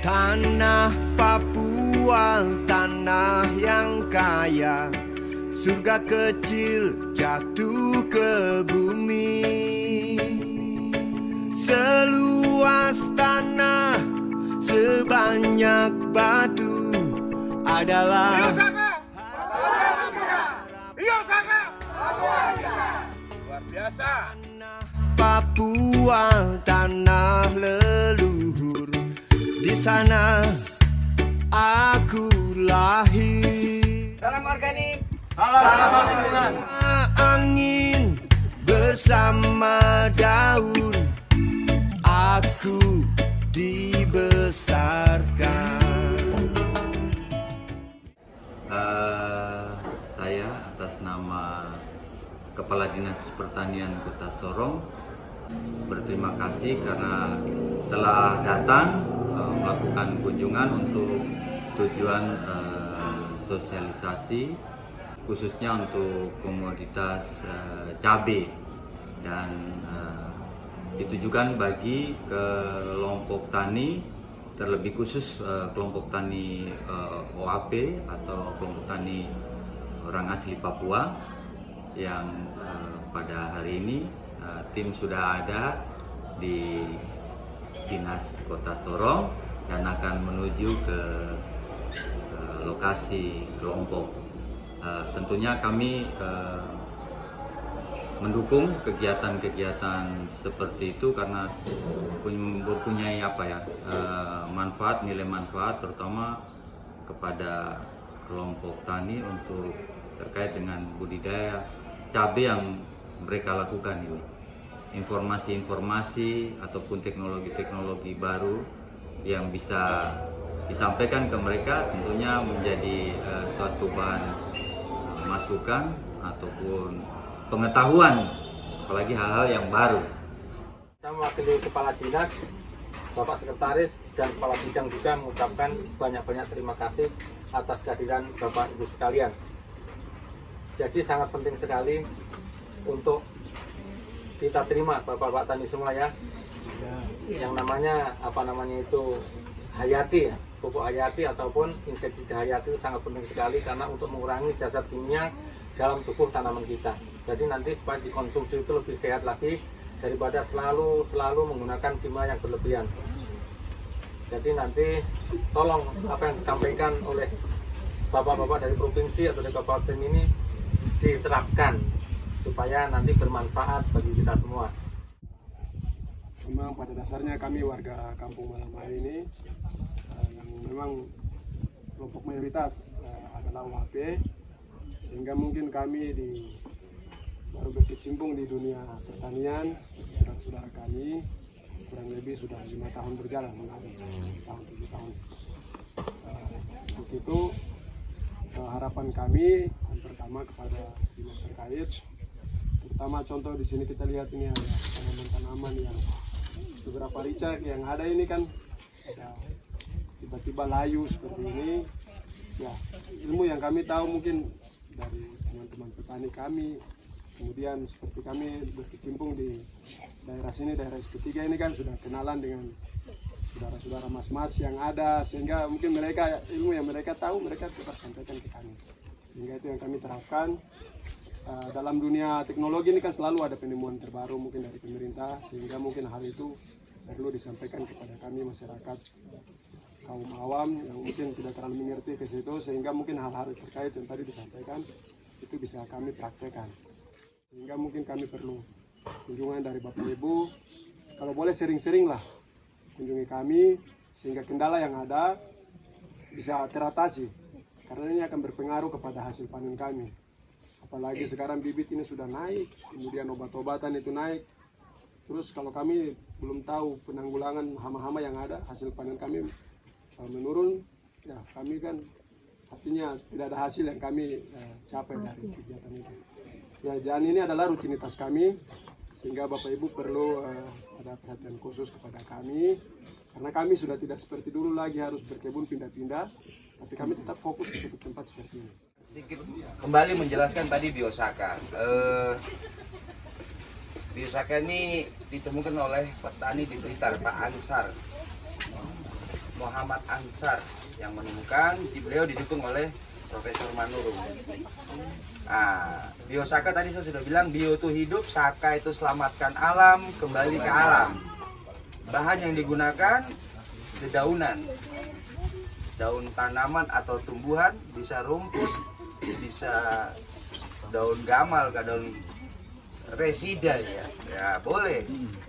Tanah Papua, tanah yang kaya, surga kecil jatuh ke bumi. Seluas tanah, sebanyak batu adalah luar biasa. Papua, tanah leluhur. Di sana aku lahir. Salam organik. Salam lingkungan. Angin bersama daun, aku dibesarkan. Saya atas nama Kepala Dinas Pertanian Kota Sorong berterima kasih karena telah datang melakukan kunjungan untuk tujuan sosialisasi khususnya untuk komoditas cabai dan ditujukan bagi kelompok tani, terlebih khusus kelompok tani OAP atau kelompok tani orang asli Papua yang pada hari ini tim sudah ada di Dinas Kota Sorong dan akan menuju ke lokasi kelompok. Tentunya kami mendukung kegiatan-kegiatan seperti itu karena mempunyai manfaat, nilai manfaat terutama kepada kelompok tani untuk terkait dengan budidaya cabai yang mereka lakukan ini. Informasi-informasi ataupun teknologi-teknologi baru yang bisa disampaikan ke mereka tentunya menjadi suatu bahan masukan ataupun pengetahuan, apalagi hal-hal yang baru. Saya mewakili Kepala Dinas, Bapak Sekretaris, dan Kepala Bidang juga mengucapkan banyak-banyak terima kasih atas kehadiran Bapak Ibu sekalian. Jadi sangat penting sekali untuk kita terima Bapak-Bapak Tani semua ya. Yang namanya itu hayati ya, pupuk hayati ataupun insektisida hayati itu sangat penting sekali karena untuk mengurangi zat kimia dalam tubuh tanaman kita. Jadi nanti supaya dikonsumsi itu lebih sehat lagi daripada selalu menggunakan kimia yang berlebihan. Jadi nanti tolong apa yang disampaikan oleh bapak-bapak dari provinsi atau dari kabupaten ini diterapkan supaya nanti bermanfaat bagi kita semua. Memang pada dasarnya kami warga Kampung Malamai ini yang memang kelompok mayoritas adalah OAP, sehingga mungkin kami baru berkecimpung di dunia pertanian. Saudara-saudara kami kurang lebih sudah 5 tahun berjalan, 6 tahun, 7 tahun. Untuk itu harapan kami yang pertama kepada dinas terkait, terutama contoh di sini kita lihat ini ada tanaman-tanaman yang beberapa ricak yang ada ini kan tiba-tiba layu seperti ini. Ya, ilmu yang kami tahu mungkin dari teman-teman petani kami, kemudian seperti kami berkecimpung di daerah sini, daerah ketiga ini kan sudah kenalan dengan saudara-saudara mas-mas yang ada, sehingga mungkin mereka ilmu yang mereka tahu mereka tetap sampaikan ke kami, sehingga itu yang kami terapkan. Dalam dunia teknologi ini kan selalu ada penemuan terbaru mungkin dari pemerintah, sehingga mungkin hal itu perlu disampaikan kepada kami masyarakat kaum awam yang mungkin tidak terlalu mengerti ke situ, sehingga mungkin hal-hal terkait yang tadi disampaikan itu bisa kami praktekkan. Sehingga mungkin kami perlu kunjungan dari Bapak Ibu, kalau boleh sering-sering lah kunjungi kami, sehingga kendala yang ada bisa teratasi, karena ini akan berpengaruh kepada hasil panen kami. Apalagi sekarang bibit ini sudah naik, kemudian obat-obatan itu naik. Terus kalau kami belum tahu penanggulangan hama-hama yang ada, hasil panen kami menurun, ya kami kan artinya tidak ada hasil yang kami capai dari kegiatan itu. Ya, dan ini adalah rutinitas kami, sehingga Bapak Ibu perlu ada perhatian khusus kepada kami, karena kami sudah tidak seperti dulu lagi harus berkebun pindah-pindah, tapi kami tetap fokus di satu tempat seperti ini. Sedikit kembali menjelaskan tadi biosaka. Biosaka ini ditemukan oleh petani di Blitar, Pak Ansar. Muhammad Ansar yang menemukan. Beliau didukung oleh Profesor Manurung. Nah, biosaka tadi saya sudah bilang, bio itu hidup, saka itu selamatkan alam, kembali ke alam. Bahan yang digunakan dedaunan, daun tanaman atau tumbuhan, bisa rumput, bisa daun gamal, daun resida ya boleh.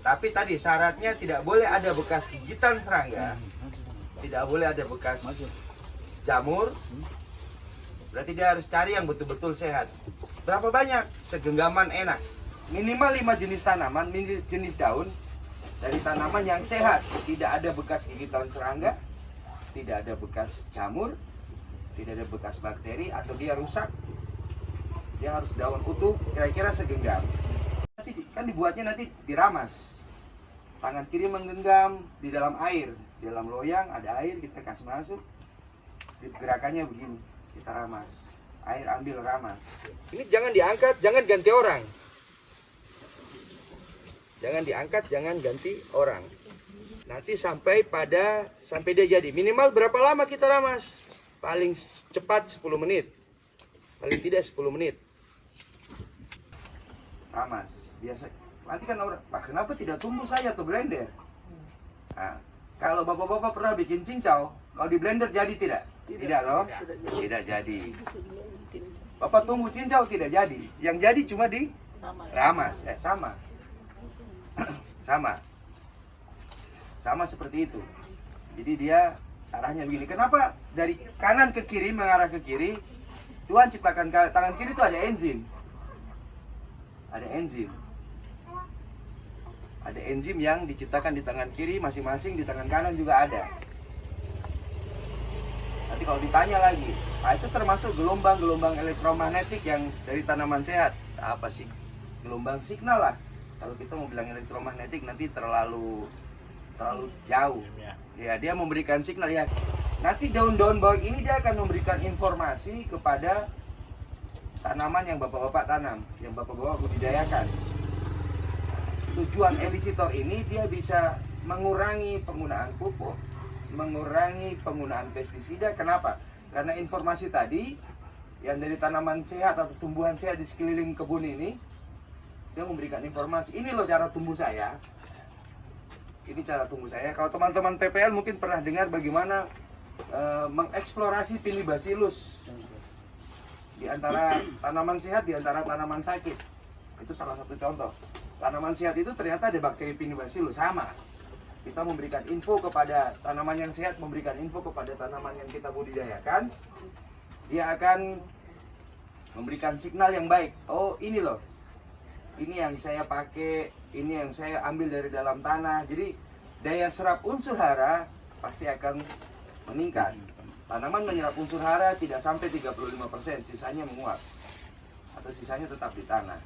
Tapi tadi syaratnya tidak boleh ada bekas gigitan serangga, tidak boleh ada bekas jamur. Berarti dia harus cari yang betul-betul sehat. Berapa banyak? Segenggaman enak. Minimal 5 jenis tanaman, jenis daun dari tanaman yang sehat. Tidak ada bekas gigitan serangga, tidak ada bekas jamur, tidak ada bekas bakteri atau dia rusak. Dia harus daun utuh, kira-kira segenggam. Nanti kan dibuatnya nanti diramas. Tangan kiri menggenggam di dalam air, di dalam loyang ada air, kita kasih masuk. Gerakannya begini, kita ramas. Air ambil, ramas. Ini jangan diangkat, jangan ganti orang. Jangan diangkat, jangan ganti orang. Nanti sampai dia jadi. Minimal berapa lama kita ramas? Paling cepat 10 menit. Paling tidak 10 menit. Ramas. Biasa. Nanti kan orang, Pak, kenapa tidak tumbuh saja atau blender? Nah, kalau bapak-bapak pernah bikin cincau, kalau di blender jadi tidak? Tidak loh. Tidak jadi. Bapak tunggu cincau tidak jadi. Yang jadi cuma di ramas. Sama. Sama seperti itu. Jadi dia arahnya begini. Kenapa dari kanan ke kiri mengarah ke kiri? Tuhan ciptakan tangan kiri itu ada enzim. Ada enzim. Ada enzim yang diciptakan di tangan kiri masing-masing, di tangan kanan juga ada. Nanti kalau ditanya lagi, itu termasuk gelombang-gelombang elektromagnetik yang dari tanaman sehat. Apa sih? Gelombang signal lah. Kalau kita mau bilang elektromagnetik nanti terlalu jauh. Ya, dia memberikan signal ya. Nanti daun-daun bawang ini dia akan memberikan informasi kepada tanaman yang bapak-bapak tanam, yang bapak-bapak budidayakan. Tujuan elisitor ini dia bisa mengurangi penggunaan pupuk, mengurangi penggunaan pestisida. Kenapa? Karena informasi tadi yang dari tanaman sehat atau tumbuhan sehat di sekeliling kebun ini, dia memberikan informasi. Ini loh cara tumbuh saya. Ini cara tumbuh saya. Kalau teman-teman PPL mungkin pernah dengar bagaimana mengeksplorasi Pinibacillus di antara tanaman sehat, di antara tanaman sakit. Itu salah satu contoh. Tanaman sehat itu ternyata ada bakteri Pinibacillus, sama. Kita memberikan info kepada tanaman yang sehat, memberikan info kepada tanaman yang kita budidayakan. Dia akan memberikan signal yang baik. Oh, ini loh. Ini yang saya pakai, ini yang saya ambil dari dalam tanah. Jadi daya serap unsur hara pasti akan meningkat. Tanaman menyerap unsur hara tidak sampai 35%, sisanya menguap. Atau sisanya tetap di tanah.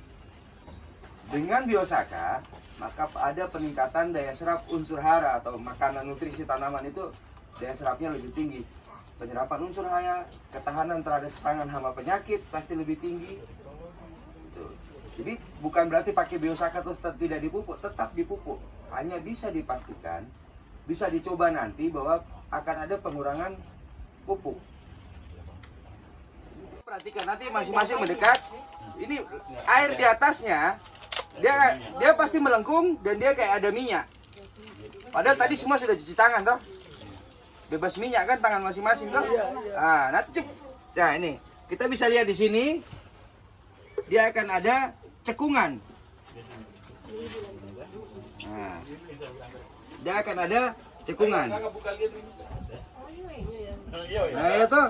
Dengan biosaka, maka ada peningkatan daya serap unsur hara atau makanan nutrisi tanaman itu daya serapnya lebih tinggi. Penyerapan unsur hara, ketahanan terhadap serangan hama penyakit pasti lebih tinggi. Jadi bukan berarti pakai biosaka terus tidak dipupuk, tetap dipupuk. Hanya bisa dipastikan, bisa dicoba nanti bahwa akan ada pengurangan pupuk. Perhatikan nanti masing-masing mendekat. Ini air di atasnya, dia pasti melengkung dan dia kayak ada minyak. Padahal tadi semua sudah cuci tangan toh. Bebas minyak kan tangan masing-masing toh. Nah, nanti nah ini kita bisa lihat di sini. Dia akan ada cekungan. Nah, dia akan ada cekungan. Nah, itu.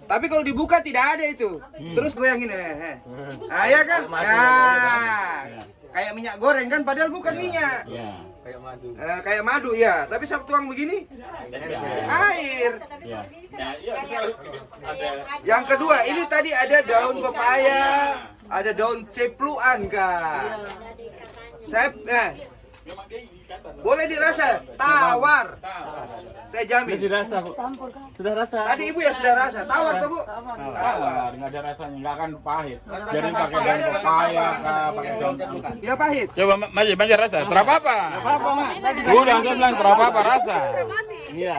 Tapi kalau dibuka tidak ada itu. Terus goyangin ah, ya kan? Nah, kayak minyak goreng kan padahal bukan minyak. Kayak madu. Kayak madu ya, tapi saat tuang begini air. Yang kedua, ini tadi ada daun pepaya, ada daun cepluan kak. Boleh dirasa, tawar. Saya jamin. Sudah dirasa, Bu. Sudah rasa. Tadi ibu ya sudah rasa, tawar tuh bu. Tawar, nggak ada rasanya, nggak akan pahit. Jadi pakai daun pepaya, pakai daun angkat. Tidak pahit. Coba Mas rasa. Terapa apa? Apa, Mak? Udah, saya bilang terapa apa rasa. Iya.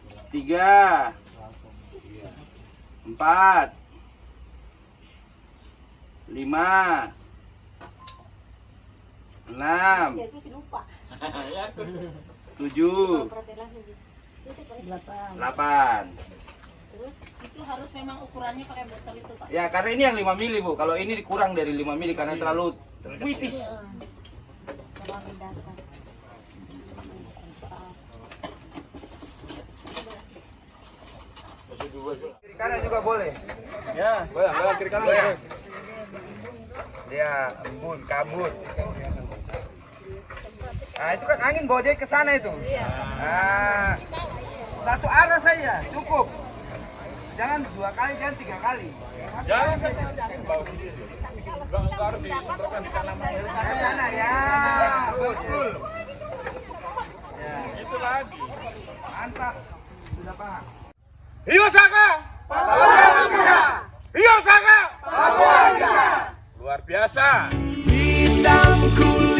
3, 4, 5, 6, 7, 8. Terus itu harus memang ukurannya pakai botol itu, Pak. Ya, karena ini yang 5 mili, Bu. Kalau ini dikurang dari 5 mili karena terlalu wipis. Kiri kanan juga boleh. Ya, boleh kiri kanan. Boleh. Dia embun, kabut. Nah, itu kan angin bawa dia ke sana itu. Nah, satu arah saja cukup. Jangan 2 kali, jangan 3 kali. Jangan harus disemprotkan di sana. Di sana ya, betul. Ya, itu lagi. Mantap, sudah paham. Hiyo Saka! Papua bisa. Hiyo Saka! Papua bisa. Luar biasa. Hitam kulit